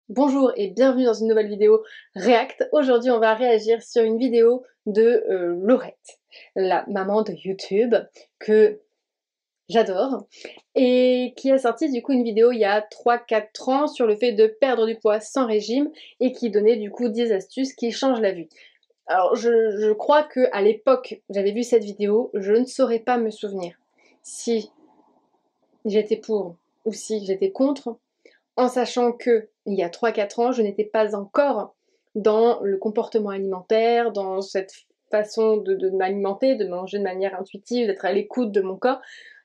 Bonjour et bienvenue dans une nouvelle vidéo React. Aujourd'hui on va réagir sur une vidéo de Laurette, la maman de YouTube que j'adore et qui a sorti du coup une vidéo il y a 3-4 ans sur le fait de perdre du poids sans régime et qui donnait du coup 10 astuces qui changent la vie. Alors je crois que à l'époque j'avais vu cette vidéo, je ne saurais pas me souvenir si j'étais pour ou si j'étais contre, en sachant que il y a 3-4 ans, je n'étais pas encore dans le comportement alimentaire, dans cette façon de m'alimenter, de manger de manière intuitive, d'être à l'écoute de mon corps.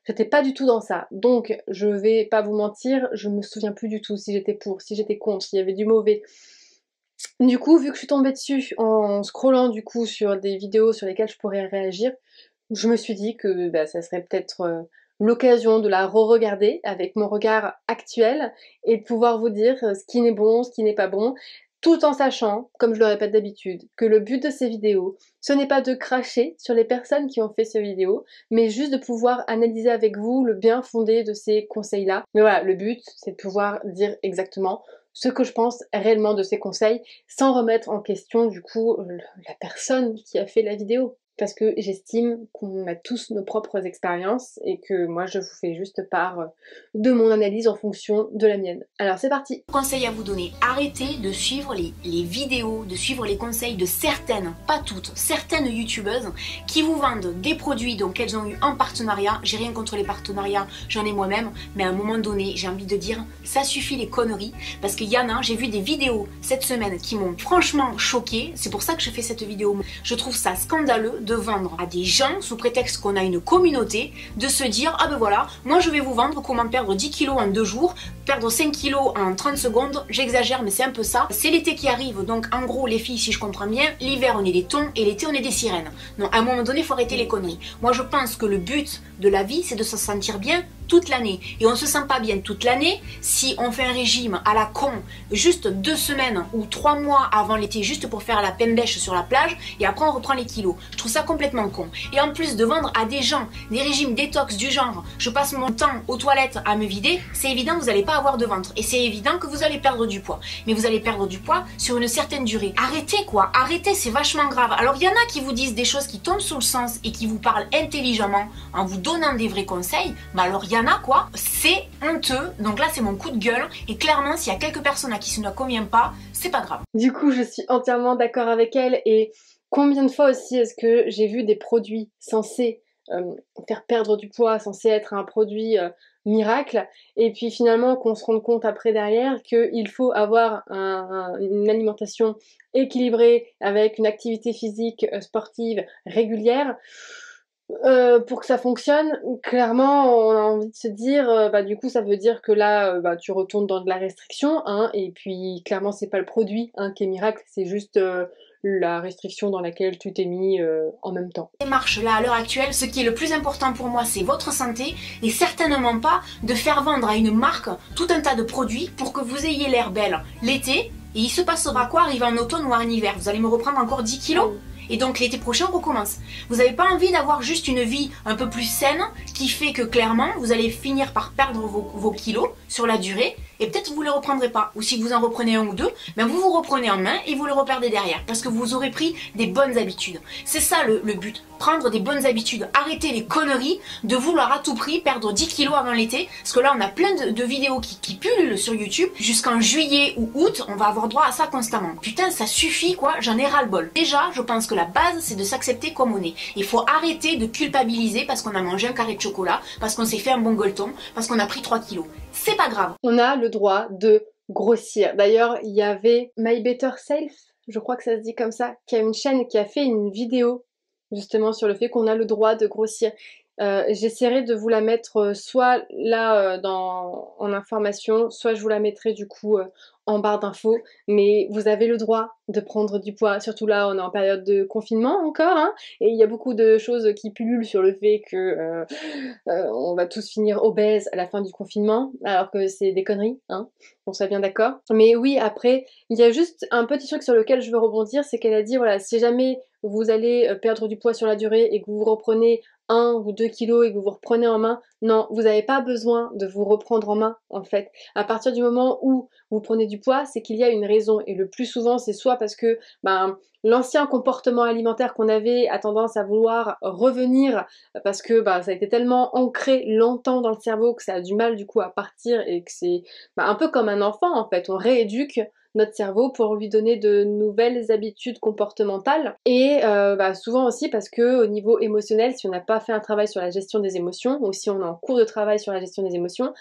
J'étais pas du tout dans ça. Donc, je vais pas vous mentir, je me souviens plus du tout si j'étais pour, si j'étais contre, s'il y avait du mauvais. Du coup, vu que je suis tombée dessus en scrollant du coup sur des vidéos sur lesquelles je pourrais réagir, je me suis dit que ça serait peut-être l'occasion de la re-regarder avec mon regard actuel et de pouvoir vous dire ce qui n'est bon, ce qui n'est pas bon, tout en sachant, comme je le répète d'habitude, que le but de ces vidéos, ce n'est pas de cracher sur les personnes qui ont fait ces vidéos, mais juste de pouvoir analyser avec vous le bien fondé de ces conseils-là. Mais voilà, le but, c'est de pouvoir dire exactement ce que je pense réellement de ces conseils, sans remettre en question du coup la personne qui a fait la vidéo. Parce que j'estime qu'on a tous nos propres expériences et que moi je vous fais juste part de mon analyse en fonction de la mienne. Alors c'est parti! Conseil à vous donner, arrêtez de suivre les vidéos, de suivre les conseils de certaines, pas toutes, certaines youtubeuses qui vous vendent des produits donc elles ont eu en partenariat. J'ai rien contre les partenariats, j'en ai moi-même, mais à un moment donné j'ai envie de dire ça suffit les conneries, parce qu'il y en a, j'ai vu des vidéos cette semaine qui m'ont franchement choquée. C'est pour ça que je fais cette vidéo. Je trouve ça scandaleux de vendre à des gens sous prétexte qu'on a une communauté, de se dire ah ben voilà, moi je vais vous vendre comment perdre 10 kilos en 2 jours, perdre 5 kilos en 30 secondes, j'exagère mais c'est un peu ça. C'est l'été qui arrive, donc en gros les filles, si je comprends bien, l'hiver on est des thons et l'été on est des sirènes. Non, à un moment donné il faut arrêter les conneries. Moi je pense que le but de la vie c'est de se sentir bien toute l'année, et on se sent pas bien toute l'année si on fait un régime à la con juste 2 semaines ou 3 mois avant l'été juste pour faire la pembèche sur la plage et après on reprend les kilos. Je trouve ça complètement con. Et en plus de vendre à des gens des régimes détox du genre je passe mon temps aux toilettes à me vider, c'est évident vous n'allez pas avoir de ventre et c'est évident que vous allez perdre du poids, mais vous allez perdre du poids sur une certaine durée. Arrêtez quoi, arrêtez, c'est vachement grave. Alors il y en a qui vous disent des choses qui tombent sous le sens et qui vous parlent intelligemment en vous donnant des vrais conseils, mais alors il y en a quoi, c'est honteux. Donc là c'est mon coup de gueule et clairement s'il y a quelques personnes à qui ça ne convient pas, c'est pas grave. Du coup je suis entièrement d'accord avec elle. Et combien de fois aussi est-ce que j'ai vu des produits censés faire perdre du poids, censés être un produit miracle, et puis finalement qu'on se rende compte après derrière qu'il faut avoir une alimentation équilibrée avec une activité physique sportive régulière pour que ça fonctionne. Clairement, on a envie de se dire, du coup, ça veut dire que là, tu retournes dans de la restriction, hein, et puis clairement, c'est pas le produit hein, qui est miracle, c'est juste la restriction dans laquelle tu t'es mis en même temps. Démarche là à l'heure actuelle, ce qui est le plus important pour moi, c'est votre santé et certainement pas de faire vendre à une marque tout un tas de produits pour que vous ayez l'air belle l'été. Et il se passera quoi arrivé en automne ou en hiver? Vous allez me reprendre encore 10 kilos? Et donc l'été prochain on recommence. Vous n'avez pas envie d'avoir juste une vie un peu plus saine qui fait que clairement vous allez finir par perdre vos kilos sur la durée et peut-être vous ne les reprendrez pas. Ou si vous en reprenez un ou deux, vous vous reprenez en main et vous le reperdez derrière parce que vous aurez pris des bonnes habitudes. C'est ça le but, prendre des bonnes habitudes. Arrêtez les conneries de vouloir à tout prix perdre 10 kilos avant l'été, parce que là on a plein de vidéos qui pullulent sur YouTube. Jusqu'en juillet ou août, on va avoir droit à ça constamment. Putain, ça suffit quoi, j'en ai ras-le-bol. Déjà, je pense que la base c'est de s'accepter comme on est. Il faut arrêter de culpabiliser parce qu'on a mangé un carré de chocolat, parce qu'on s'est fait un bon gueuleton, parce qu'on a pris 3 kilos. C'est pas grave. On a le droit de grossir. D'ailleurs, il y avait My Better Self, je crois que ça se dit comme ça, qui a une chaîne qui a fait une vidéo justement sur le fait qu'on a le droit de grossir. J'essaierai de vous la mettre soit là en information, soit je vous la mettrai du coup en barre d'infos, mais vous avez le droit de prendre du poids, surtout là on est en période de confinement encore, hein, et il y a beaucoup de choses qui pullulent sur le fait que on va tous finir obèses à la fin du confinement, alors que c'est des conneries, hein, on soit bien d'accord. Mais oui, après, il y a juste un petit truc sur lequel je veux rebondir, c'est qu'elle a dit, voilà, si jamais vous allez perdre du poids sur la durée et que vous vous reprenez 1 ou 2 kilos et que vous vous reprenez en main, non, vous n'avez pas besoin de vous reprendre en main en fait. À partir du moment où vous prenez du poids, c'est qu'il y a une raison et le plus souvent c'est soit parce que l'ancien comportement alimentaire qu'on avait a tendance à vouloir revenir parce que ça a été tellement ancré longtemps dans le cerveau que ça a du mal du coup à partir et que c'est un peu comme un enfant en fait, on rééduque notre cerveau pour lui donner de nouvelles habitudes comportementales et souvent aussi parce que au niveau émotionnel, si on n'a pas fait un travail sur la gestion des émotions ou si on est en cours de travail sur la gestion des émotions,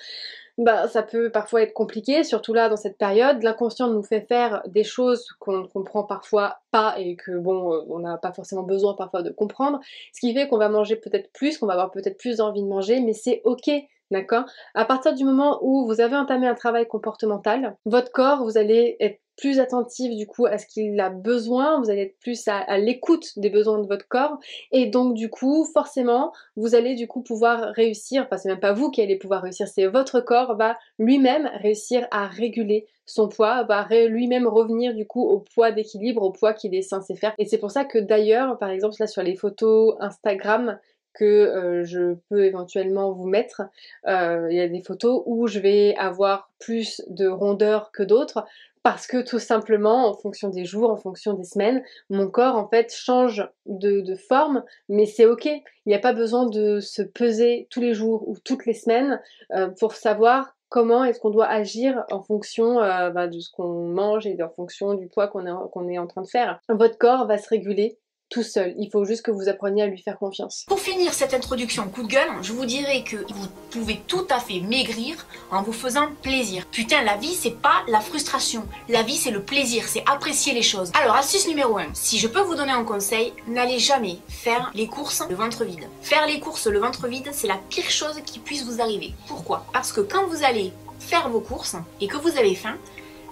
ça peut parfois être compliqué, surtout là dans cette période. L'inconscient nous fait faire des choses qu'on ne comprend parfois pas et que on n'a pas forcément besoin parfois de comprendre, ce qui fait qu'on va manger peut-être plus, qu'on va avoir peut-être plus envie de manger, mais c'est ok. D'accord? À partir du moment où vous avez entamé un travail comportemental, votre corps, vous allez être plus attentif du coup à ce qu'il a besoin, vous allez être plus à l'écoute des besoins de votre corps et donc du coup forcément vous allez du coup pouvoir réussir, enfin c'est même pas vous qui allez pouvoir réussir, c'est votre corps va lui-même réussir à réguler son poids, va lui-même revenir du coup au poids d'équilibre, au poids qu'il est censé faire. Et c'est pour ça que d'ailleurs par exemple là sur les photos Instagram que je peux éventuellement vous mettre, il y a des photos où je vais avoir plus de rondeur que d'autres parce que tout simplement en fonction des jours, en fonction des semaines, mon corps en fait change de forme, mais c'est ok. Il n'y a pas besoin de se peser tous les jours ou toutes les semaines pour savoir comment est-ce qu'on doit agir en fonction de ce qu'on mange et en fonction du poids qu'on est en train de faire. Votre corps va se réguler tout seul, il faut juste que vous appreniez à lui faire confiance. Pour finir cette introduction coup de gueule, je vous dirais que vous pouvez tout à fait maigrir en vous faisant plaisir. Putain, la vie c'est pas la frustration, la vie c'est le plaisir, c'est apprécier les choses. Alors astuce numéro 1, si je peux vous donner un conseil, n'allez jamais faire les courses le ventre vide. Faire les courses le ventre vide, c'est la pire chose qui puisse vous arriver. Pourquoi? Parce que quand vous allez faire vos courses et que vous avez faim,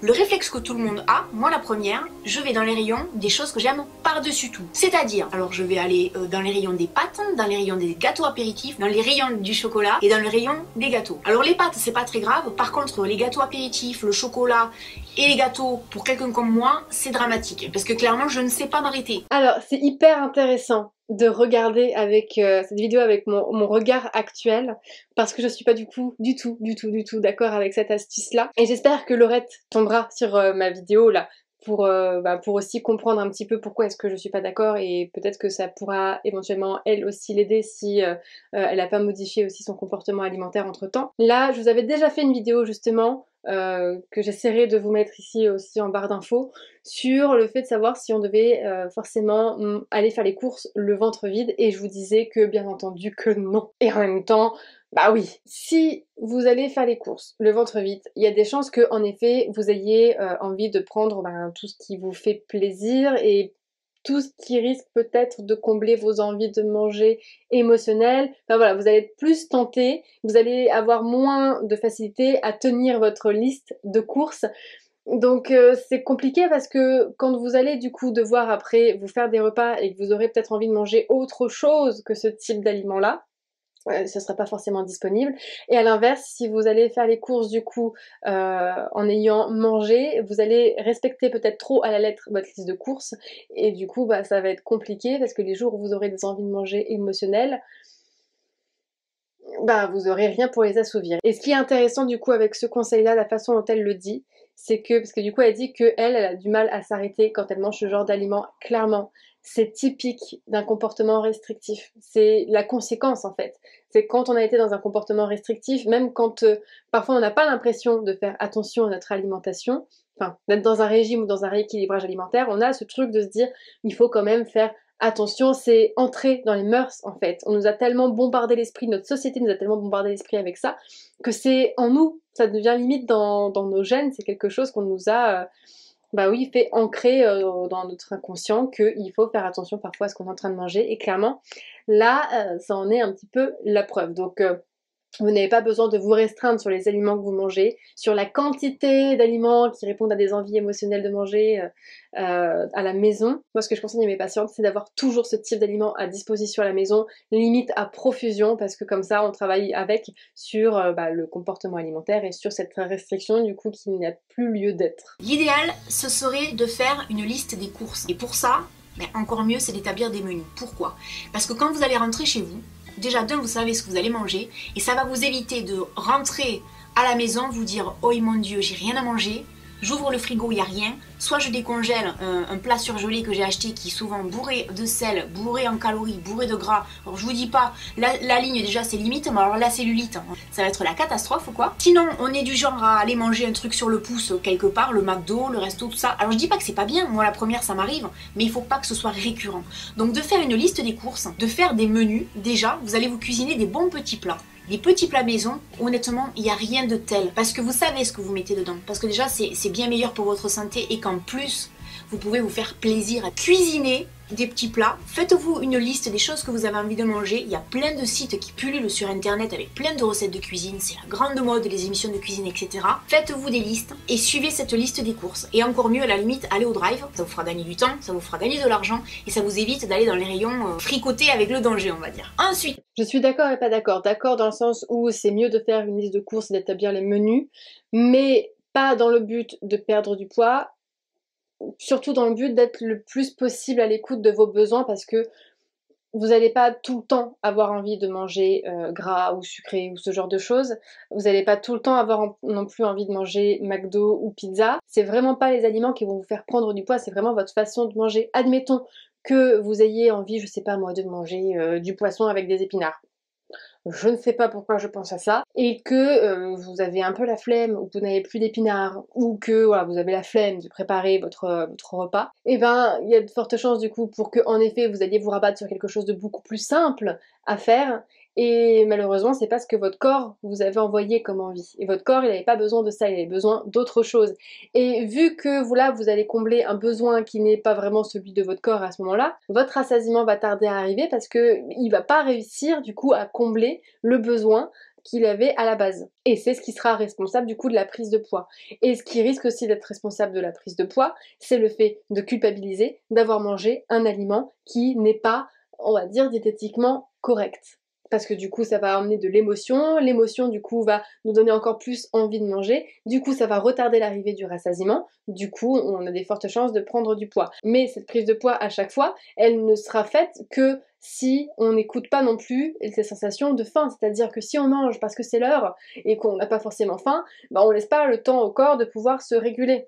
le réflexe que tout le monde a, moi la première, je vais dans les rayons des choses que j'aime par-dessus tout. C'est-à-dire, alors je vais aller dans les rayons des pâtes, dans les rayons des gâteaux apéritifs, dans les rayons du chocolat et dans le rayon des gâteaux. Alors les pâtes, c'est pas très grave, par contre les gâteaux apéritifs, le chocolat et les gâteaux, pour quelqu'un comme moi, c'est dramatique. Parce que clairement, je ne sais pas m'arrêter. Alors, c'est hyper intéressant de regarder avec cette vidéo avec mon regard actuel parce que je suis pas du tout d'accord avec cette astuce là et j'espère que Laurette tombera sur ma vidéo là pour aussi comprendre un petit peu pourquoi est-ce que je suis pas d'accord et peut-être que ça pourra éventuellement elle aussi l'aider si elle a pas modifié aussi son comportement alimentaire entre temps. Là je vous avais déjà fait une vidéo justement que j'essaierai de vous mettre ici aussi en barre d'infos sur le fait de savoir si on devait forcément aller faire les courses le ventre vide et je vous disais que bien entendu que non. Et en même temps, bah oui, si vous allez faire les courses le ventre vide, il y a des chances que en effet vous ayez envie de prendre tout ce qui vous fait plaisir et tout ce qui risque peut-être de combler vos envies de manger émotionnelles. Enfin voilà, vous allez être plus tenté, vous allez avoir moins de facilité à tenir votre liste de courses. Donc c'est compliqué parce que quand vous allez du coup devoir après vous faire des repas et que vous aurez peut-être envie de manger autre chose que ce type d'aliment-là, ce sera pas forcément disponible. Et à l'inverse, si vous allez faire les courses du coup en ayant mangé, vous allez respecter peut-être trop à la lettre votre liste de courses et du coup ça va être compliqué parce que les jours où vous aurez des envies de manger émotionnelles, vous aurez rien pour les assouvir. Et ce qui est intéressant du coup avec ce conseil-là, la façon dont elle le dit, c'est que, parce que du coup elle dit qu'elle a du mal à s'arrêter quand elle mange ce genre d'aliments, clairement. C'est typique d'un comportement restrictif. C'est la conséquence en fait. C'est quand on a été dans un comportement restrictif, même quand parfois on n'a pas l'impression de faire attention à notre alimentation, enfin d'être dans un régime ou dans un rééquilibrage alimentaire, on a ce truc de se dire il faut quand même faire attention, c'est entrer dans les mœurs en fait. On nous a tellement bombardé l'esprit, notre société nous a tellement bombardé l'esprit avec ça, que c'est en nous, ça devient limite dans nos gènes, c'est quelque chose qu'on nous a fait ancrer dans notre inconscient qu'il faut faire attention parfois à ce qu'on est en train de manger et clairement là ça en est un petit peu la preuve. Donc vous n'avez pas besoin de vous restreindre sur les aliments que vous mangez, sur la quantité d'aliments qui répondent à des envies émotionnelles de manger à la maison. Moi ce que je conseille à mes patientes c'est d'avoir toujours ce type d'aliments à disposition à la maison, limite à profusion parce que comme ça on travaille avec sur le comportement alimentaire et sur cette restriction du coup qui n'a plus lieu d'être. L'idéal ce serait de faire une liste des courses et pour ça, encore mieux c'est d'établir des menus. Pourquoi? Parce que quand vous allez rentrer chez vous, Déjà d'un, vous savez ce que vous allez manger et ça va vous éviter de rentrer à la maison, vous dire oh mon Dieu, j'ai rien à manger. J'ouvre le frigo, il n'y a rien. Soit je décongèle un plat surgelé que j'ai acheté qui est souvent bourré de sel, bourré en calories, bourré de gras. Alors je vous dis pas, la ligne déjà c'est limite, mais alors la cellulite, ça va être la catastrophe ou quoi. Sinon, on est du genre à aller manger un truc sur le pouce quelque part, le McDo, le resto, tout ça. Alors je dis pas que c'est pas bien, moi la première ça m'arrive, mais il faut pas que ce soit récurrent. Donc de faire une liste des courses, de faire des menus, déjà vous allez vous cuisiner des bons petits plats. Les petits plats maison, honnêtement, il n'y a rien de tel. Parce que vous savez ce que vous mettez dedans. Parce que déjà, c'est bien meilleur pour votre santé et qu'en plus, vous pouvez vous faire plaisir à cuisiner des petits plats. Faites-vous une liste des choses que vous avez envie de manger. Il y a plein de sites qui pullulent sur internet avec plein de recettes de cuisine. C'est la grande mode, les émissions de cuisine, etc. Faites-vous des listes et suivez cette liste des courses. Et encore mieux, à la limite, allez au drive. Ça vous fera gagner du temps, ça vous fera gagner de l'argent et ça vous évite d'aller dans les rayons fricoter avec le danger, on va dire. Ensuite, Je suis d'accord et pas d'accord. D'accord dans le sens où c'est mieux de faire une liste de courses et d'établir les menus, mais pas dans le but de perdre du poids, surtout dans le but d'être le plus possible à l'écoute de vos besoins parce que vous n'allez pas tout le temps avoir envie de manger gras ou sucré ou ce genre de choses. Vous n'allez pas tout le temps avoir non plus envie de manger McDo ou pizza. C'est vraiment pas les aliments qui vont vous faire prendre du poids, c'est vraiment votre façon de manger. Admettons que vous ayez envie, je sais pas moi, de manger du poisson avec des épinards. Je ne sais pas pourquoi je pense à ça, et que vous avez un peu la flemme, ou que vous n'avez plus d'épinards, ou que voilà, vous avez la flemme de préparer votre repas, et ben il y a de fortes chances du coup pour que en effet vous alliez vous rabattre sur quelque chose de beaucoup plus simple à faire, et malheureusement c'est pas ce que votre corps vous avait envoyé comme envie. Et votre corps il n'avait pas besoin de ça, il avait besoin d'autre chose. Et vu que vous là vous allez combler un besoin qui n'est pas vraiment celui de votre corps à ce moment-là, votre rassasiement va tarder à arriver parce que il va pas réussir du coup à combler le besoin qu'il avait à la base. Et c'est ce qui sera responsable du coup de la prise de poids. Et ce qui risque aussi d'être responsable de la prise de poids, c'est le fait de culpabiliser d'avoir mangé un aliment qui n'est pas, on va dire, diététiquement correct. Parce que du coup ça va emmener de l'émotion du coup va nous donner encore plus envie de manger, du coup ça va retarder l'arrivée du rassasiement, du coup on a des fortes chances de prendre du poids. Mais cette prise de poids à chaque fois, elle ne sera faite que si on n'écoute pas non plus ces sensations de faim, c'est-à-dire que si on mange parce que c'est l'heure et qu'on n'a pas forcément faim, bah on laisse pas le temps au corps de pouvoir se réguler.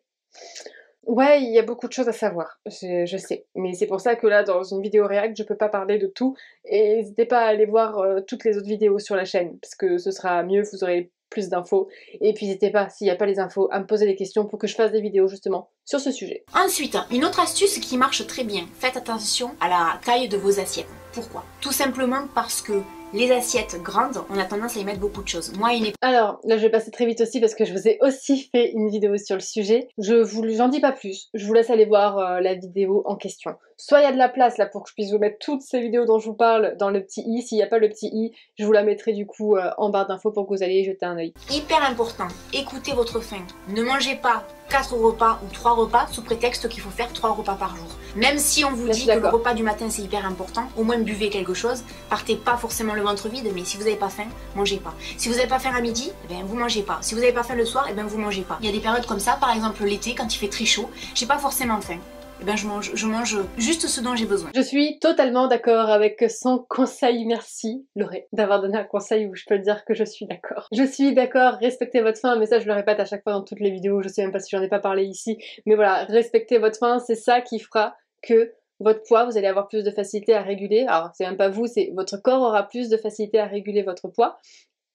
Ouais, il y a beaucoup de choses à savoir, je sais. Mais c'est pour ça que là, dans une vidéo réact, je peux pas parler de tout. Et n'hésitez pas à aller voir toutes les autres vidéos sur la chaîne, parce que ce sera mieux, vous aurez plus d'infos. Et puis n'hésitez pas, s'il n'y a pas les infos, à me poser des questions pour que je fasse des vidéos justement sur ce sujet. ensuite, une autre astuce qui marche très bien. Faites attention à la taille de vos assiettes. Pourquoi? Tout simplement parce que les assiettes grandes, on a tendance à y mettre beaucoup de choses. Moi, Alors, là je vais passer très vite aussi parce que je vous ai aussi fait une vidéo sur le sujet. J'en dis pas plus, je vous laisse aller voir la vidéo en question. Soit il y a de la place là pour que je puisse vous mettre toutes ces vidéos dont je vous parle dans le petit i, s'il n'y a pas le petit i, je vous la mettrai du coup en barre d'infos pour que vous alliez y jeter un œil. hyper important, écoutez votre faim. Ne mangez pas 4 repas ou 3 repas sous prétexte qu'il faut faire 3 repas par jour. Même si on vous dit que le repas du matin c'est hyper important, au moins buvez quelque chose, partez pas forcément le ventre vide, mais si vous n'avez pas faim, mangez pas. Si vous n'avez pas faim à midi, eh bien vous mangez pas. Si vous n'avez pas faim le soir, eh bien vous mangez pas. Il y a des périodes comme ça, par exemple l'été quand il fait très chaud, j'ai pas forcément faim. Eh ben je mange juste ce dont j'ai besoin. Je suis totalement d'accord avec son conseil, merci Laurée d'avoir donné un conseil où je peux dire que je suis d'accord. Je suis d'accord, respectez votre faim, mais ça je le répète à chaque fois dans toutes les vidéos, je sais même pas si j'en ai pas parlé ici, mais voilà, respectez votre faim, c'est ça qui fera que votre poids, vous allez avoir plus de facilité à réguler, alors c'est même pas vous, c'est votre corps aura plus de facilité à réguler votre poids,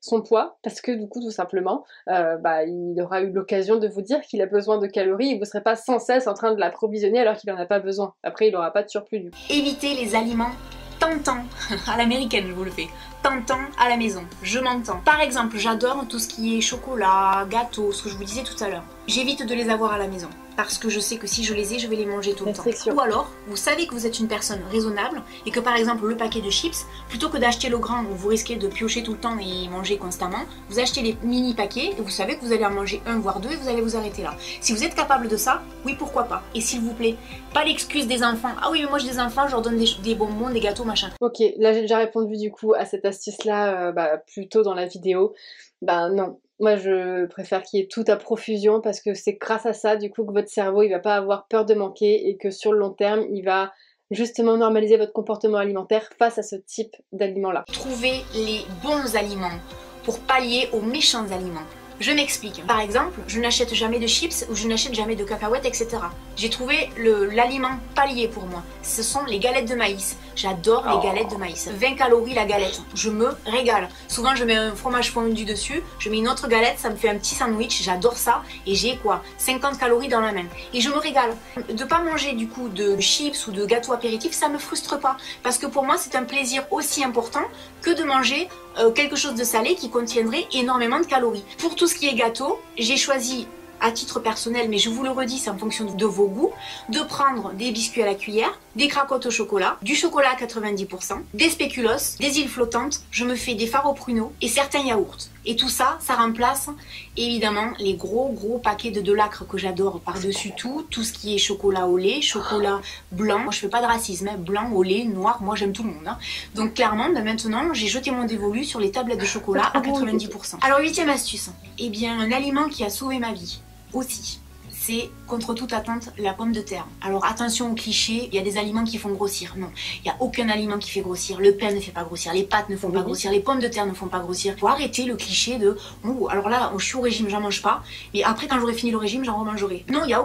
son poids, parce que du coup tout simplement il aura eu l'occasion de vous dire qu'il a besoin de calories et vous ne serez pas sans cesse en train de l'approvisionner alors qu'il n'en a pas besoin. Après il n'aura pas de surplus du coup. Évitez les aliments tentants, à l'américaine je vous le fais, tentants à la maison, je m'entends. Par exemple, j'adore tout ce qui est chocolat, gâteau, ce que je vous disais tout à l'heure. J'évite de les avoir à la maison, parce que je sais que si je les ai, je vais les manger tout le temps. Ou alors, vous savez que vous êtes une personne raisonnable, et que par exemple le paquet de chips, plutôt que d'acheter le grand où vous risquez de piocher tout le temps et manger constamment, vous achetez les mini paquets, et vous savez que vous allez en manger un voire deux, et vous allez vous arrêter là. Si vous êtes capable de ça, oui pourquoi pas. Et s'il vous plaît, pas l'excuse des enfants, ah oui mais moi j'ai des enfants, je leur donne des bonbons, des gâteaux, machin. Ok, là j'ai déjà répondu du coup à cette astuce là plus tôt dans la vidéo. Non, moi je préfère qu'il y ait tout à profusion parce que c'est grâce à ça du coup que votre cerveau il va pas avoir peur de manquer et que sur le long terme il va justement normaliser votre comportement alimentaire face à ce type d'aliments-là. Trouver les bons aliments pour pallier aux méchants aliments. Je m'explique. Par exemple, je n'achète jamais de chips ou je n'achète jamais de cacahuètes, etc. J'ai trouvé l'aliment palier pour moi. Ce sont les galettes de maïs. J'adore les galettes de maïs. 20 calories la galette. Je me régale. Souvent, je mets un fromage fondu dessus. Je mets une autre galette. Ça me fait un petit sandwich. J'adore ça. Et j'ai quoi 50 calories dans la main. Et je me régale. De pas manger du coup de chips ou de gâteaux apéritifs, ça me frustre pas. Parce que pour moi, c'est un plaisir aussi important que de manger quelque chose de salé qui contiendrait énormément de calories. Pour tout ce qui est gâteau, j'ai choisi à titre personnel, mais je vous le redis, c'est en fonction de vos goûts, de prendre des biscuits à la cuillère, des cracottes au chocolat, du chocolat à 90%, des spéculoos, des îles flottantes, je me fais des fards au pruneau et certains yaourts. Et tout ça, ça remplace évidemment les gros paquets de Delacre que j'adore par-dessus tout ce qui est chocolat au lait, chocolat blanc. Moi je fais pas de racisme, hein. Blanc au lait, noir, moi j'aime tout le monde. Hein. Donc clairement, maintenant j'ai jeté mon dévolu sur les tablettes de chocolat à 90%. Alors 8e astuce, eh bien un aliment qui a sauvé ma vie aussi, c'est contre toute attente la pomme de terre. Alors attention aux clichés, il y a des aliments qui font grossir. Non, il n'y a aucun aliment qui fait grossir. Le pain ne fait pas grossir, les pâtes ne font pas grossir, les pommes de terre ne font pas grossir. Il faut arrêter le cliché de oh, alors là, je suis au régime, j'en mange pas, mais après quand j'aurai fini le régime, j'en remangerai. Non, il n'y a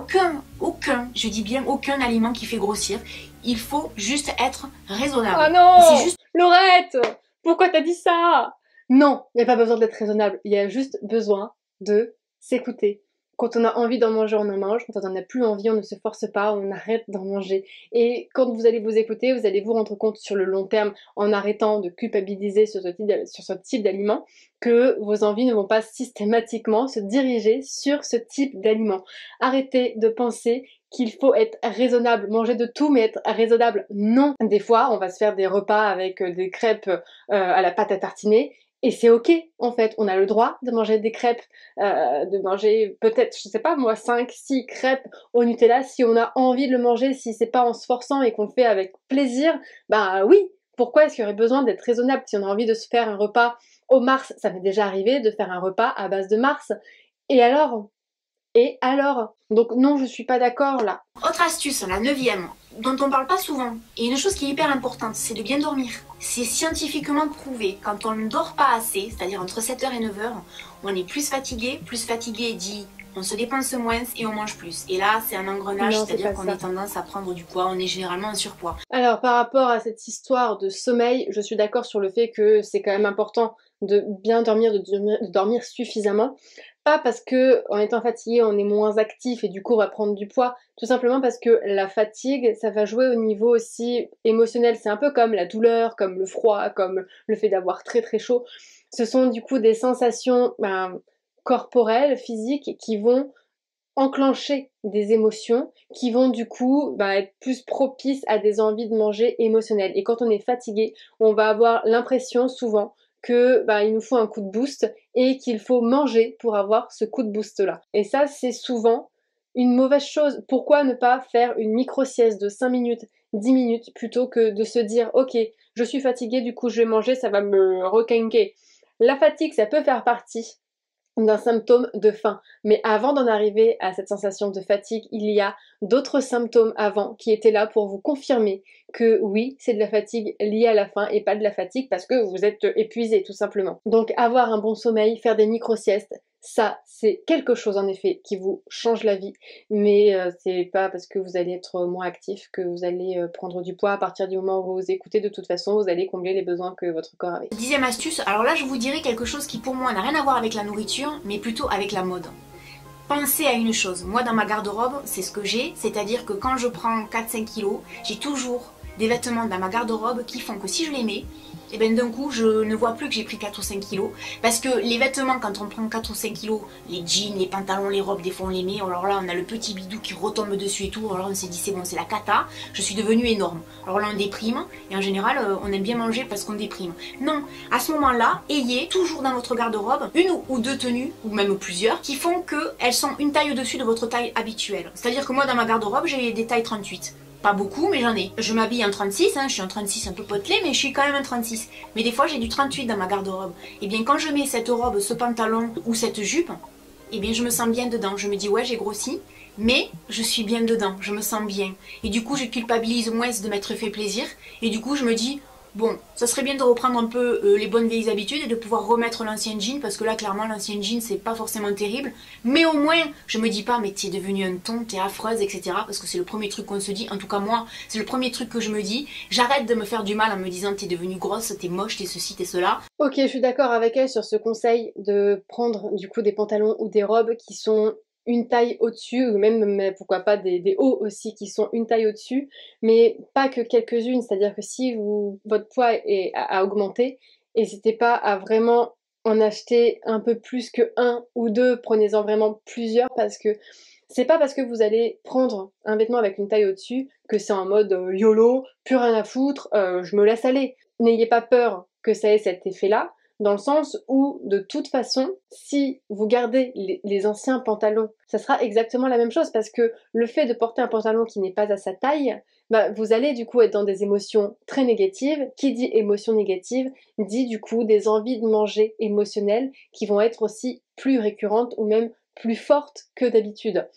aucun, je dis bien aucun aliment qui fait grossir. Il faut juste être raisonnable. Ah non, c'est juste... Laurette, pourquoi t'as dit ça? Non, il n'y a pas besoin d'être raisonnable. Il y a juste besoin de s'écouter. Quand on a envie d'en manger, on en mange. Quand on n'en a plus envie, on ne se force pas, on arrête d'en manger. Et quand vous allez vous écouter, vous allez vous rendre compte sur le long terme, en arrêtant de culpabiliser sur ce type d'aliment, que vos envies ne vont pas systématiquement se diriger sur ce type d'aliment. Arrêtez de penser qu'il faut être raisonnable, manger de tout mais être raisonnable. Non. Des fois, on va se faire des repas avec des crêpes à la pâte à tartiner. Et c'est ok, en fait, on a le droit de manger des crêpes, de manger peut-être, je sais pas moi, 5, 6 crêpes au Nutella si on a envie de le manger, si c'est pas en se forçant et qu'on le fait avec plaisir, bah oui, pourquoi est-ce qu'il y aurait besoin d'être raisonnable si on a envie de se faire un repas au Mars? Ça m'est déjà arrivé de faire un repas à base de Mars. Et alors? Donc non, je suis pas d'accord là. Autre astuce, la 9e, dont on parle pas souvent, et une chose qui est hyper importante, c'est de bien dormir. C'est scientifiquement prouvé, quand on ne dort pas assez, c'est-à-dire entre 7h et 9h, on est plus fatigué dit on se dépense moins et on mange plus. Et là, c'est un engrenage, c'est-à-dire qu'on a tendance à prendre du poids, on est généralement en surpoids. Alors, par rapport à cette histoire de sommeil, je suis d'accord sur le fait que c'est quand même important de bien dormir, de dormir suffisamment. Pas parce que en étant fatigué, on est moins actif et du coup on va prendre du poids, tout simplement parce que la fatigue, ça va jouer au niveau aussi émotionnel. C'est un peu comme la douleur, comme le froid, comme le fait d'avoir très chaud. Ce sont du coup des sensations corporelles, physiques, qui vont enclencher des émotions qui vont du coup être plus propices à des envies de manger émotionnelles. Et quand on est fatigué, on va avoir l'impression souvent que il nous faut un coup de boost et qu'il faut manger pour avoir ce coup de boost là. Et ça, c'est souvent une mauvaise chose. Pourquoi ne pas faire une micro-sieste de 5 minutes, 10 minutes plutôt que de se dire ok, je suis fatiguée, du coup je vais manger, ça va me requinquer. La fatigue, ça peut faire partie d'un symptôme de faim. Mais avant d'en arriver à cette sensation de fatigue, il y a d'autres symptômes avant qui étaient là pour vous confirmer que oui, c'est de la fatigue liée à la faim et pas de la fatigue parce que vous êtes épuisé tout simplement. Donc avoir un bon sommeil, faire des micro-siestes, ça c'est quelque chose en effet qui vous change la vie, mais c'est pas parce que vous allez être moins actif que vous allez prendre du poids. À partir du moment où vous vous écoutez, de toute façon vous allez combler les besoins que votre corps avait. 10e astuce, alors là je vous dirais quelque chose qui pour moi n'a rien à voir avec la nourriture mais plutôt avec la mode. Pensez à une chose, moi dans ma garde-robe c'est ce que j'ai, c'est-à-dire que quand je prends 4-5 kilos, j'ai toujours des vêtements dans ma garde-robe qui font que si je les mets, et bien d'un coup je ne vois plus que j'ai pris 4 ou 5 kilos. Parce que les vêtements, quand on prend 4 ou 5 kilos, les jeans, les pantalons, les robes, des fois on les met, alors là on a le petit bidou qui retombe dessus et tout, alors on s'est dit c'est bon, c'est la cata, je suis devenue énorme. Alors là on déprime, et en général on aime bien manger parce qu'on déprime. Non, à ce moment-là, ayez toujours dans votre garde-robe une ou deux tenues, ou même plusieurs, qui font qu'elles sont une taille au-dessus de votre taille habituelle. C'est-à-dire que moi dans ma garde-robe j'ai des tailles 38. Pas beaucoup, mais j'en ai. Je m'habille en 36, je suis en 36 un peu potelé, mais je suis quand même en 36. Mais des fois, j'ai du 38 dans ma garde-robe. Et bien, quand je mets cette robe, ce pantalon ou cette jupe, eh bien je me sens bien dedans. Je me dis ouais j'ai grossi, mais je suis bien dedans, je me sens bien. Et du coup je culpabilise moins de m'être fait plaisir. Et du coup je me dis bon, ça serait bien de reprendre un peu les bonnes vieilles habitudes et de pouvoir remettre l'ancien jean, parce que là clairement l'ancien jean c'est pas forcément terrible. Mais au moins je me dis pas mais t'es devenue un ton, t'es affreuse, etc. Parce que c'est le premier truc qu'on se dit, en tout cas moi c'est le premier truc que je me dis. J'arrête de me faire du mal en me disant t'es devenue grosse, t'es moche, t'es ceci, t'es cela. Ok, je suis d'accord avec elle sur ce conseil de prendre du coup des pantalons ou des robes qui sont une taille au-dessus, ou même mais pourquoi pas des hauts aussi qui sont une taille au-dessus, mais pas que quelques-unes, c'est-à-dire que si votre poids a augmenté, n'hésitez pas à vraiment en acheter un peu plus que un ou deux, prenez-en vraiment plusieurs parce que c'est pas parce que vous allez prendre un vêtement avec une taille au-dessus que c'est en mode YOLO, plus rien à foutre, je me laisse aller. N'ayez pas peur que ça ait cet effet-là, dans le sens où, de toute façon, si vous gardez les anciens pantalons, ça sera exactement la même chose, parce que le fait de porter un pantalon qui n'est pas à sa taille, bah, vous allez du coup être dans des émotions très négatives. Qui dit émotions négatives dit du coup des envies de manger émotionnelles qui vont être aussi plus récurrentes ou même plus fortes que d'habitude.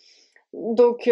Donc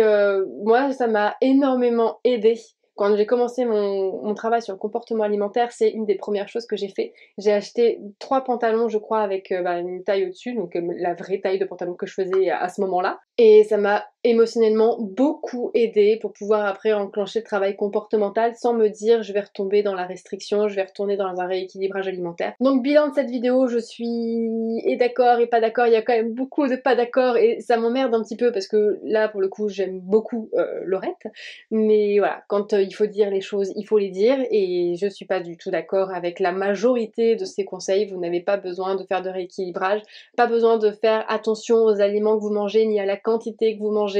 moi, ça m'a énormément aidée. Quand j'ai commencé mon travail sur le comportement alimentaire, c'est une des premières choses que j'ai fait. J'ai acheté 3 pantalons, je crois, avec une taille au-dessus, donc la vraie taille de pantalon que je faisais à ce moment-là. Et ça m'a émotionnellement beaucoup aidée pour pouvoir après enclencher le travail comportemental sans me dire je vais retomber dans la restriction, je vais retourner dans un rééquilibrage alimentaire. Donc bilan de cette vidéo, je suis et d'accord et pas d'accord, il y a quand même beaucoup de pas d'accord et ça m'emmerde un petit peu parce que là pour le coup j'aime beaucoup Laurette, mais voilà, quand il faut dire les choses, il faut les dire et je suis pas du tout d'accord avec la majorité de ces conseils. Vous n'avez pas besoin de faire de rééquilibrage, pas besoin de faire attention aux aliments que vous mangez ni à la quantité que vous mangez.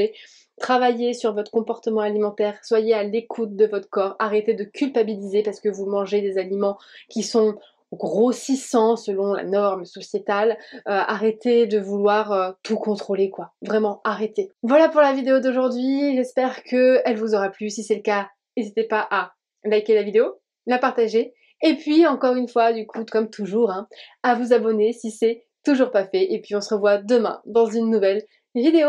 Travaillez sur votre comportement alimentaire, soyez à l'écoute de votre corps, arrêtez de culpabiliser parce que vous mangez des aliments qui sont grossissants selon la norme sociétale, arrêtez de vouloir tout contrôler quoi, vraiment arrêtez. Voilà pour la vidéo d'aujourd'hui, j'espère qu'elle vous aura plu, si c'est le cas, n'hésitez pas à liker la vidéo, la partager, et puis encore une fois du coup comme toujours, hein, à vous abonner si c'est toujours pas fait, et puis on se revoit demain dans une nouvelle vidéo.